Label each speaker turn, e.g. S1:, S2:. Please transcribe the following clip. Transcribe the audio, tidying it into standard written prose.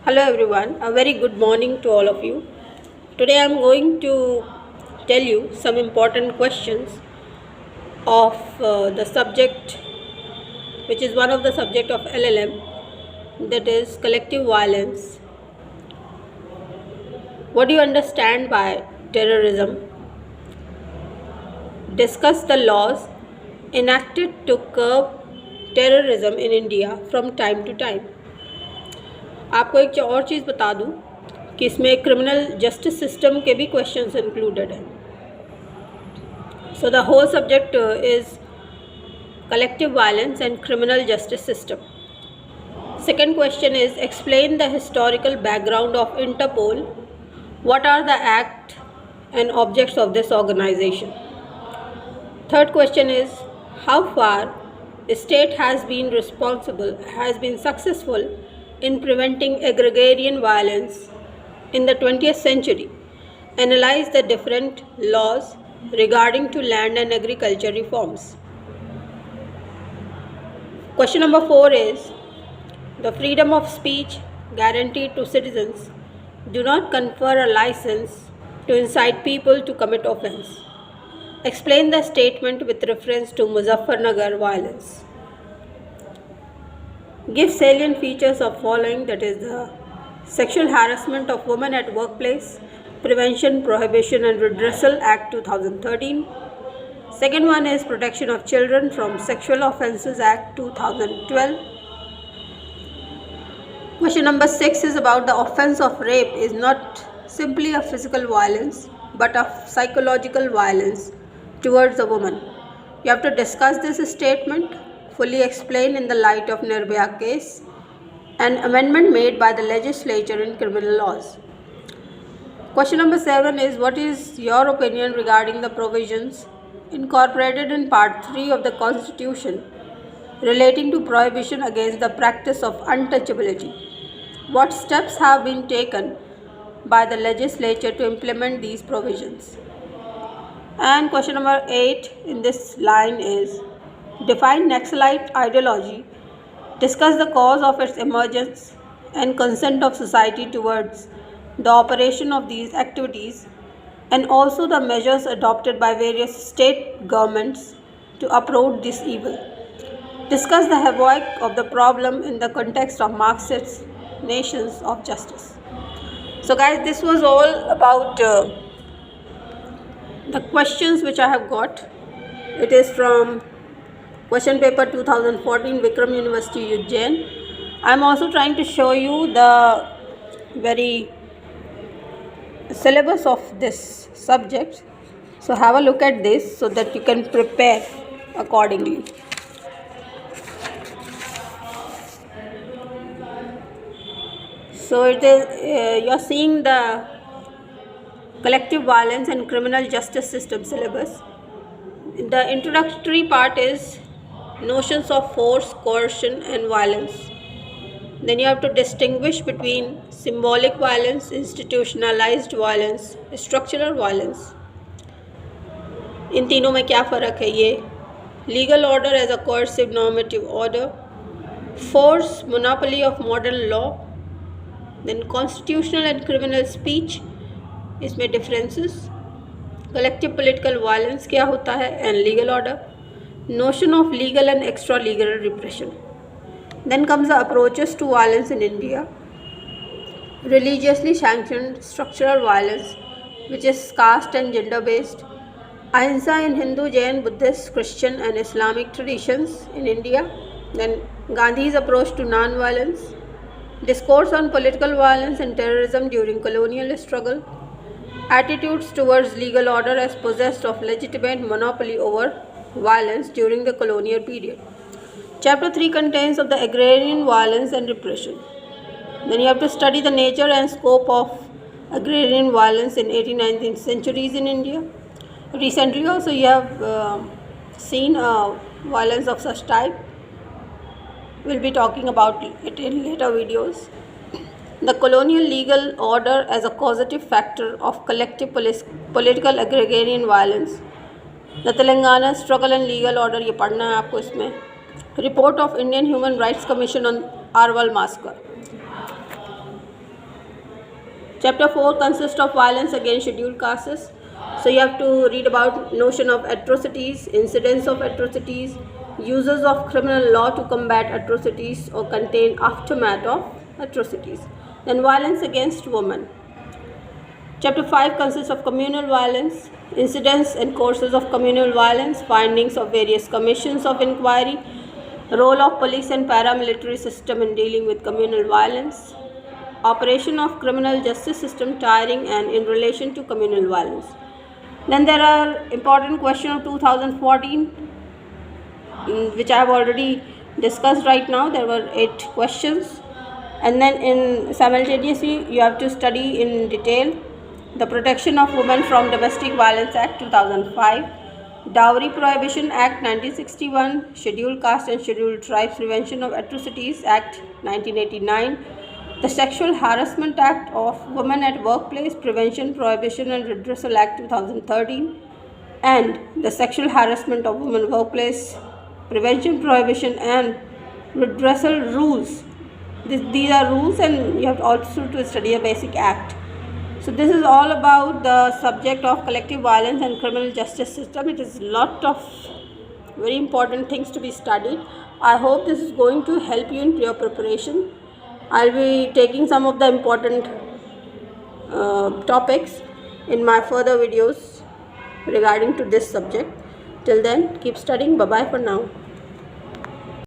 S1: Hello everyone, a very good morning to all of you. Today I am going to tell you some important questions of the subject which is one of the subject of LLM, that is collective violence. What do you understand by terrorism? Discuss the laws enacted to curb terrorism in India from time to time. आपको एक और चीज़ बता दूं कि इसमें criminal justice system के भी questions included हैं. So the whole subject is collective violence and criminal justice system. Second question is explain the historical background of Interpol. What are the act and objects of this organization? Third question is how far the state has been successful in preventing agrarian violence in the 20th century. Analyze the different laws regarding to land and agriculture reforms. Question number 4 is the freedom of speech guaranteed to citizens do not confer a license to incite people to commit offence. Explain the statement with reference to Muzaffarnagar violence. Give salient features of following, that is the Sexual Harassment of Women at Workplace, Prevention, Prohibition and Redressal Act 2013. Second one is Protection of Children from Sexual Offences Act 2012. Question number 6 is about the offence of rape is not simply a physical violence but a psychological violence towards a woman. You have to discuss this statement, fully explain in the light of Nirbhaya case, an amendment made by the legislature in criminal laws. Question number 7 is what is your opinion regarding the provisions incorporated in Part 3 of the Constitution relating to prohibition against the practice of untouchability? What steps have been taken by the legislature to implement these provisions? And question number 8 in this line is define Naxalite ideology, discuss the cause of its emergence and consent of society towards the operation of these activities, and also the measures adopted by various state governments to uproot this evil. Discuss the havoc of the problem in the context of Marxist nations of justice. So guys, this was all about the questions which I have got. It is from question paper 2014 Vikram University Ujjain. I am also trying to show you the very syllabus of this subject, so have a look at this so that you can prepare accordingly. So it is you are seeing the collective violence and criminal justice system syllabus. The introductory part is notions of force, coercion and violence. Then you have to distinguish between symbolic violence, institutionalized violence, structural violence. इन तीनों में क्या फ़र्क है ये? Legal order as a coercive normative order, force, monopoly of modern law, then constitutional and criminal speech, इसमें differences. Collective political violence क्या होता है and legal order, notion of legal and extra legal repression. Then comes the approaches to violence in India. Religiously sanctioned structural violence, which is caste and gender based. Ahimsa in Hindu, Jain, Buddhist, Christian and Islamic traditions in India. Then Gandhi's approach to non-violence. Discourse on political violence and terrorism during colonial struggle. Attitudes towards legal order as possessed of legitimate monopoly over violence during the colonial period. Chapter 3 contains of the agrarian violence and repression. Then you have to study the nature and scope of agrarian violence in 18th and 19th centuries in India. Recently also you have seen violence of such type. We'll be talking about it in later videos. The colonial legal order as a causative factor of collective political agrarian violence. The Telangana struggle and legal order, ये पढ़ना है आपको इसमें. Report of Indian Human Rights Commission on Arwal massacre. Chapter 4 consists of violence against scheduled castes. So you have to read about notion of atrocities, incidents of atrocities, uses of criminal law to combat atrocities or contain aftermath of atrocities. Then violence against women. Chapter 5 consists of communal violence, incidents and causes of communal violence, findings of various commissions of inquiry, role of police and paramilitary system in dealing with communal violence, operation of criminal justice system tiring and in relation to communal violence. Then there are important question of 2014, which I have already discussed right now. There were 8 questions, and then in simultaneously you have to study in detail the Protection of Women from Domestic Violence Act 2005, Dowry Prohibition Act 1961, Scheduled Caste and Scheduled Tribes Prevention of Atrocities Act 1989, the Sexual Harassment Act of Women at Workplace Prevention, Prohibition and Redressal Act 2013, and the Sexual Harassment of Women Workplace Prevention, Prohibition and Redressal Rules. These are rules, and you have also to study a basic act. So this is all about the subject of collective violence and criminal justice system. It is a lot of very important things to be studied. I hope this is going to help you in your preparation. I'll be taking some of the important topics in my further videos regarding to this subject. Till then, keep studying. Bye bye for now.